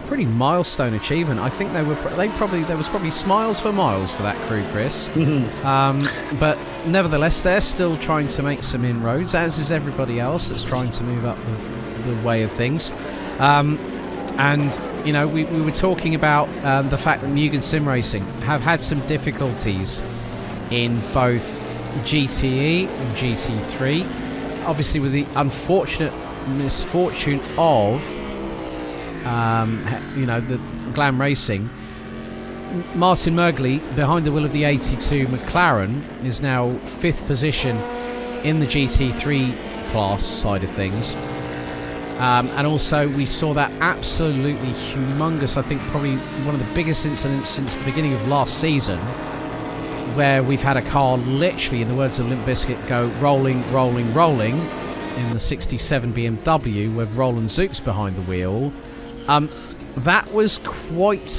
pretty milestone achievement. I think there was probably smiles for miles for that crew, Chris. But nevertheless, they're still trying to make some inroads, as is everybody else that's trying to move up the way of things. And we were talking about the fact that Mugen Sim Racing have had some difficulties in both GTE and GT3, obviously with the unfortunate misfortune of the Glam Racing. Martin Mergley, behind the wheel of the 82 McLaren, is now 5th position in the GT3 class side of things. And also we saw that absolutely humongous, I think probably one of the biggest incidents since the beginning of last season, where we've had a car literally, in the words of Limp Bizkit, go rolling in the 67 BMW with Roland Zooks behind the wheel. That was quite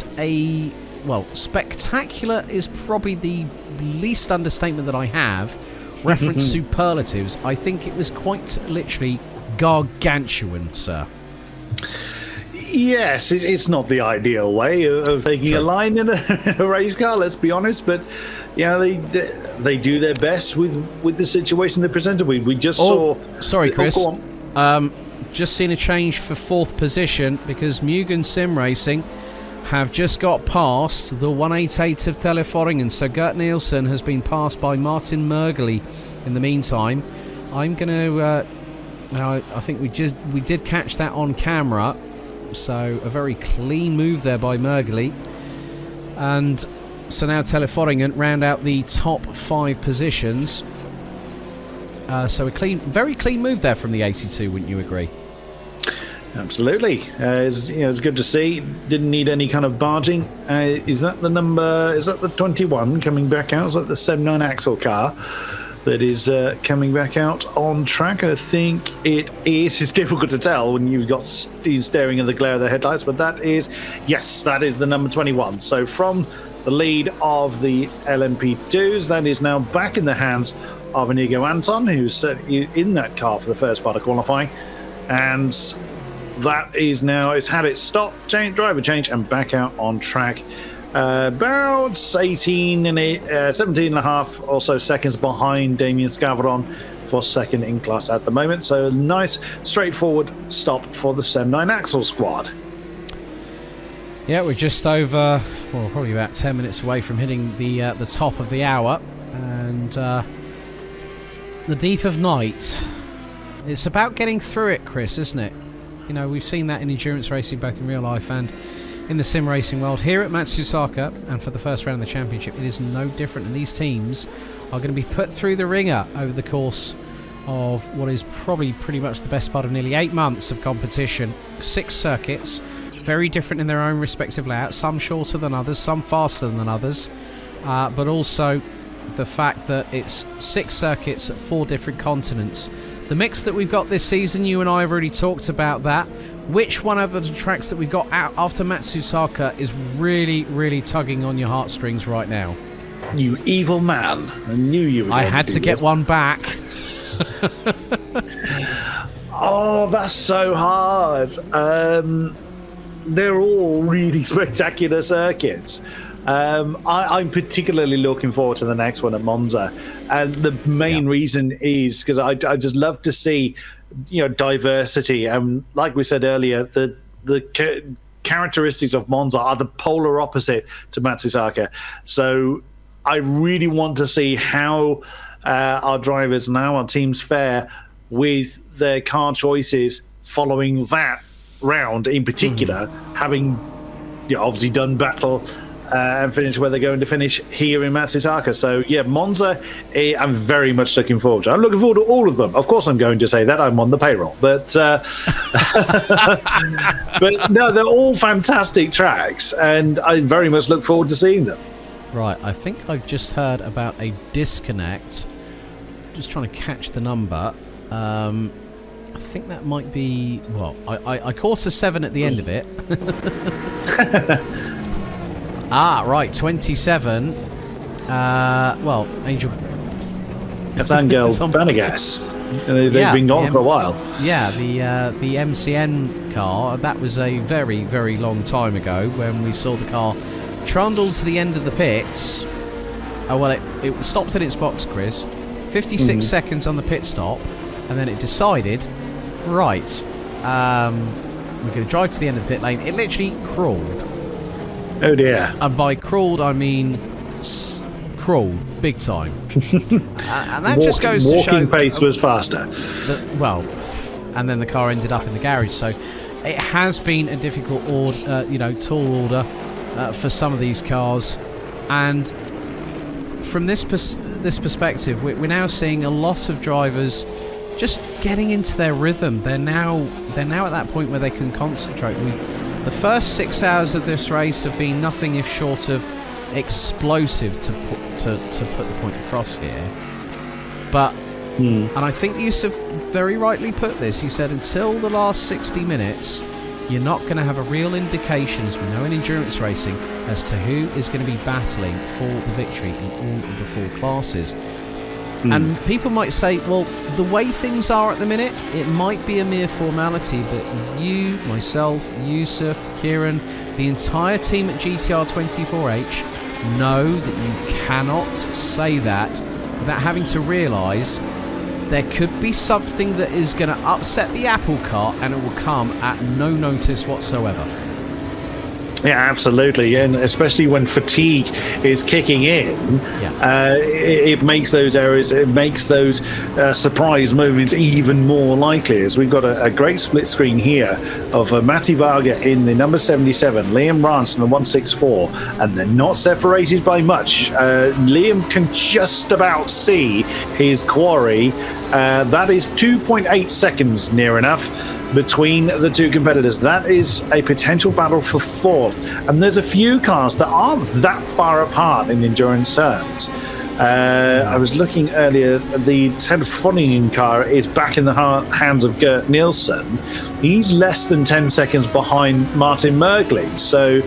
spectacular is probably the least understatement that I have. Reference superlatives. I think it was quite literally gargantuan, sir. Yes, it's not the ideal way of taking a line in a race car, let's be honest, but yeah, they do their best with the situation they're presented with. We just saw... Sorry, Chris. go on. Just seen a change for 4th position because Mugen Sim Racing have just got past the 188 of Teleforingen. So Gert Nielsen has been passed by Martin Mergeli in the meantime. I'm going to... now, I think we did catch that on camera. So a very clean move there by Mergeli. And so now Teleforingen round out the top 5 positions. So very clean move there from the 82, wouldn't you agree? Absolutely. It's good to see. Didn't need any kind of barging. Is that the 21 coming back out? Is that the 79 axle car that is coming back out on track? I think it is. It's difficult to tell when you've got staring at the glare of the headlights, but that is the number 21. So from the lead of the LMP2s, that is now back in the hands of Inigo Anton, who's in that car for the first part of qualifying, and that is now, it's had its stop, driver change, and back out on track. About 17 and a half or so seconds behind Damien Scavaron for second in class at the moment. So nice, straightforward stop for the 79 axle squad. Yeah, we're just over, probably about 10 minutes away from hitting the top of the hour, and the deep of night. It's about getting through it, Chris, isn't it? You know, we've seen that in endurance racing, both in real life and in the sim racing world. Here at Matsusaka, and for the first round of the championship, it is no different, and these teams are going to be put through the ringer over the course of what is probably pretty much the best part of nearly 8 months of competition. 6 circuits, very different in their own respective layouts, some shorter than others, some faster than others, but also the fact that it's 6 circuits at 4 different continents. The mix that we've got this season, you and I have already talked about that. Which one of the tracks that we got out after Matsusaka is really, really tugging on your heartstrings right now? You evil man. I knew you were going I had to get one back. Oh, that's so hard. They're all really spectacular circuits. I'm particularly looking forward to the next one at Monza, and the main reason is because I just love to see, diversity. And like we said earlier, the characteristics of Monza are the polar opposite to Matsusaka. So I really want to see how our drivers and how our teams fare with their car choices following that round in particular, having obviously done battle and finish where they're going to finish here in Matsusaka. So yeah, Monza, I'm very much looking forward to. I'm looking forward to all of them. Of course I'm going to say that, I'm on the payroll, but but no, they're all fantastic tracks, and I very much look forward to seeing them. Right, I think I've just heard about a disconnect. Just trying to catch the number. I think that might be, I caught a 7 at the end of it. Right, 27. Angel. That's Angel Banegas. They've been gone for a while. Yeah, the MCN car, that was a very, very long time ago when we saw the car trundle to the end of the pits. It stopped in its box, Chris. 56 seconds on the pit stop, and then it decided, right, we're going to drive to the end of the pit lane. It literally crawled. Oh dear. And by crawled, I mean crawled, big time. And that just goes to show... Walking pace was faster. And then the car ended up in the garage. So it has been a difficult tall order for some of these cars. And from this perspective, we're now seeing a lot of drivers just getting into their rhythm. They're now at that point where they can concentrate. The first 6 hours of this race have been nothing if short of explosive, to put the point across here. But and I think Yusuf very rightly put this. He said until the last 60 minutes, you're not going to have a real indication, as we know in endurance racing, as to who is going to be battling for the victory in all of the 4 classes. And people might say, well, the way things are at the minute, it might be a mere formality, but you, myself, Yusuf, Kieran, the entire team at GTR24H know that you cannot say that without having to realise there could be something that is going to upset the apple cart, and it will come at no notice whatsoever. Yeah, absolutely, and especially when fatigue is kicking in, it makes those errors, it makes those surprise moments even more likely. As we've got a great split screen here of Matti Varga in the number 77, Liam Rance in the 164, and they're not separated by much. Liam can just about see his quarry. That is 2.8 seconds near enough between the two competitors. That is a potential battle for fourth, and there's a few cars that aren't that far apart in endurance terms. I was looking earlier, the Telefonian car is back in the hands of Gert Nielsen. He's less than 10 seconds behind Martin Mergley, so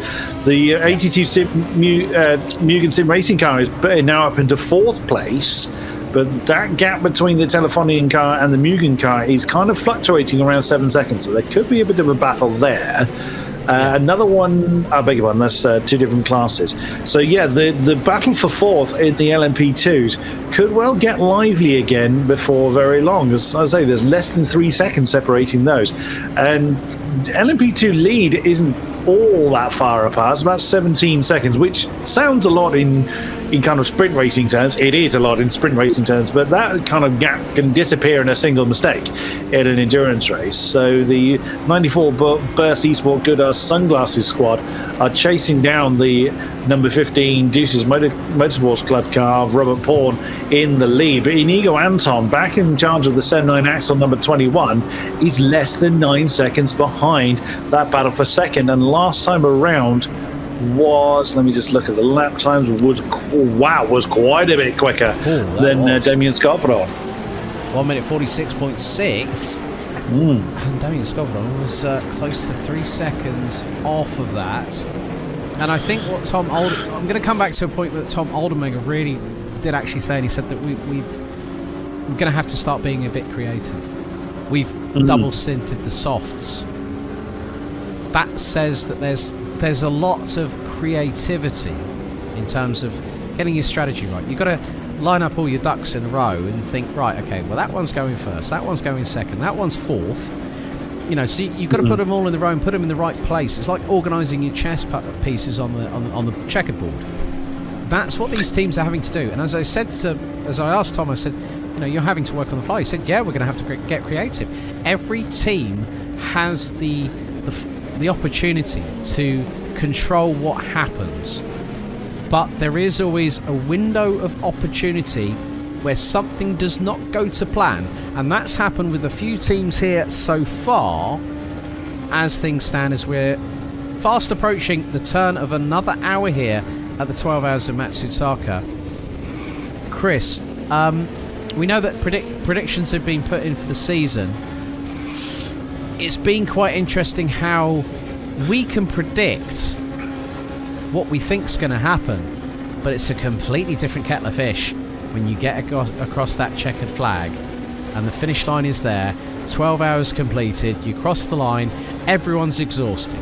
the 82 Mugen Sim Racing car is now up into fourth place. But that gap between the Telefonian car and the Mugen car is kind of fluctuating around 7 seconds. So there could be a bit of a battle there. Another one, I beg your pardon, that's two different classes. So yeah, the battle for fourth in the LMP2s could well get lively again before very long. As I say, there's less than 3 seconds separating those. And LMP2 lead isn't all that far apart. It's about 17 seconds, which sounds a lot in kind of sprint racing terms. It is a lot in sprint racing terms, but that kind of gap can disappear in a single mistake in an endurance race. So the 94 Burst Esport Goodar Sunglasses squad are chasing down the number 15 Deuces Motorsports Club car of Robert Pawn in the lead. But Inigo Anton, back in charge of the 79 Axel number 21, is less than 9 seconds behind that battle for second. And last time around was, let me just look at the lap times, was quite a bit quicker than Damien Scarpadon. 1 minute 46.6. And Damien Scarpadon was close to 3 seconds off of that. And I think what I'm going to come back to a point that Tom Oldenburger really did actually say, and he said that we're going to have to start being a bit creative. We've double stinted the softs. That says that there's a lot of creativity in terms of getting your strategy right. You've got to line up all your ducks in a row and think, right, okay, well, that one's going first, that one's going second, that one's fourth. You know, so you've got to put them all in the row and put them in the right place. It's like organising your chess pieces on the checkerboard. That's what these teams are having to do. And as I asked Tom, I said, you know, you're having to work on the fly. He said, yeah, we're going to have to get creative. Every team has the opportunity to control what happens, but there is always a window of opportunity where something does not go to plan, and that's happened with a few teams here so far. As things stand, as we're fast approaching the turn of another hour here at the 12 Hours of Matsusaka. Chris, we know that predictions have been put in for the season. It's been quite interesting how we can predict what we think's going to happen, but it's a completely different kettle of fish when you get across that checkered flag and the finish line is there, 12 hours completed, you cross the line, everyone's exhausted.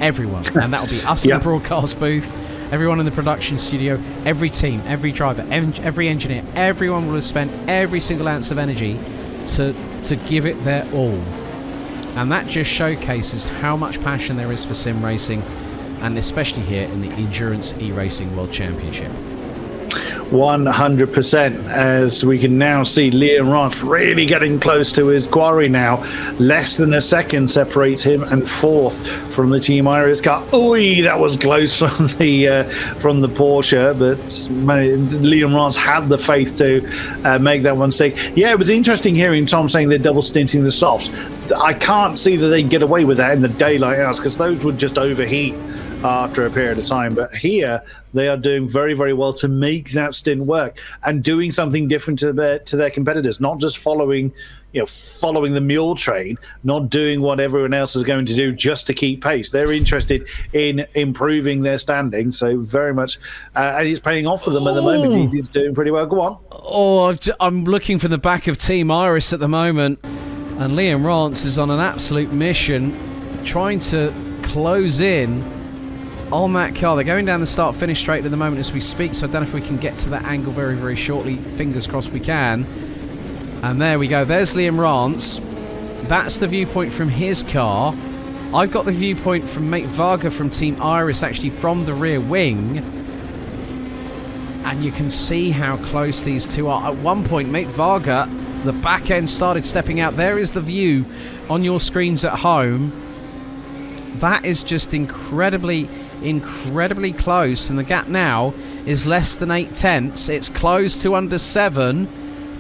Everyone. And that'll be us in the broadcast booth, everyone in the production studio, every team, every driver, every engineer, everyone will have spent every single ounce of energy to give it their all. And that just showcases how much passion there is for sim racing, and especially here in the Endurance eRacing World Championship. 100%, as we can now see Liam Rance really getting close to his quarry now. Less than a second separates him and fourth from the Team Iris car. Ooh, that was close from the Porsche, but Liam Rance had the faith to make that one stick. Yeah, it was interesting hearing Tom saying they're double stinting the softs. I can't see that they get away with that in the daylight hours, because those would just overheat after a period of time. But here, they are doing very, very well to make that stint work and doing something different to their competitors, not just following the mule train, not doing what everyone else is going to do just to keep pace. They're interested in improving their standing, so very much, and it's paying off for them at the moment. He's doing pretty well. Go on. I'm looking for the back of Team Iris at the moment, and Liam Rance is on an absolute mission, trying to close in on that car. They're going down the start-finish straight at the moment as we speak, so I don't know if we can get to that angle very, very shortly. Fingers crossed we can. And there we go. There's Liam Rance. That's the viewpoint from his car. I've got the viewpoint from Mate Varga from Team Iris, actually from the rear wing. And you can see how close these two are. At one point, Mate Varga, the back end started stepping out. There is the view on your screens at home. That is just incredibly close. And the gap now is less than 8/10. It's close to under 7.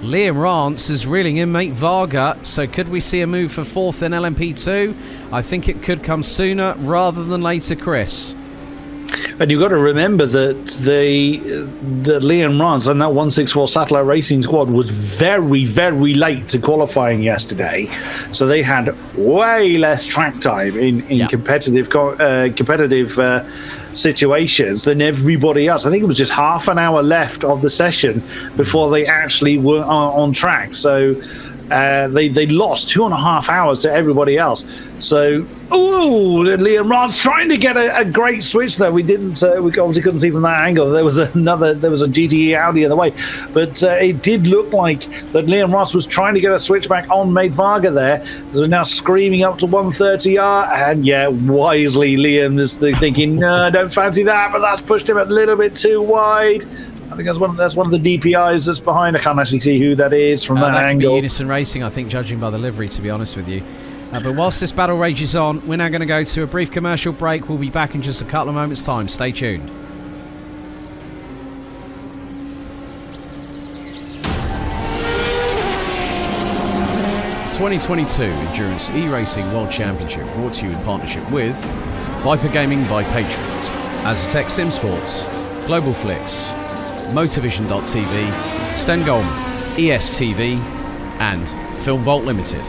Liam Rance is reeling in Mate Varga, so could we see a move for 4th in LMP2? I think it could come sooner rather than later, Chris. And you've got to remember that the Liam Rance and that 164 Satellite Racing squad was very, very late to qualifying yesterday, so they had way less track time in competitive situations than everybody else. I think it was just half an hour left of the session before they actually were on track. So they lost 2.5 hours to everybody else. So, Liam Rance trying to get a great switch there. We obviously couldn't see from that angle. There was a GTE Audi in the way, but it did look like that Liam Rance was trying to get a switch back on Mate Varga there. So we're now screaming up to 130R, and wisely Liam is thinking, no, I don't fancy that, but that's pushed him a little bit too wide. I think that's one of the DPIs that's behind. I can't actually see who that is from that angle. Could be Unison Racing, I think, judging by the livery, to be honest with you. But whilst this battle rages on, we're now going to go to a brief commercial break. We'll be back in just a couple of moments' time. Stay tuned. The 2022 Endurance eRacing World Championship brought to you in partnership with Viper Gaming by Patriot, Aztec Sim Sports, Global Flix, Motorvision.tv, Stengolm, ESTV, and Film Vault Limited.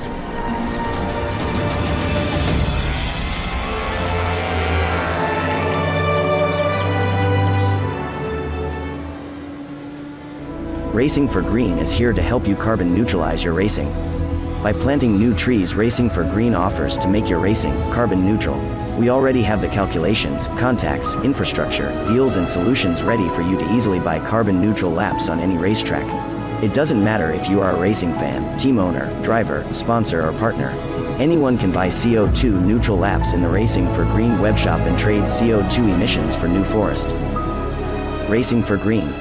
Racing for Green is here to help you carbon neutralize your racing. By planting new trees, Racing for Green offers to make your racing carbon neutral. We already have the calculations, contacts, infrastructure, deals and solutions ready for you to easily buy carbon neutral laps on any racetrack. It doesn't matter if you are a racing fan, team owner, driver, sponsor or partner. Anyone can buy CO2 neutral laps in the Racing for Green webshop and trade CO2 emissions for New Forest. Racing for Green.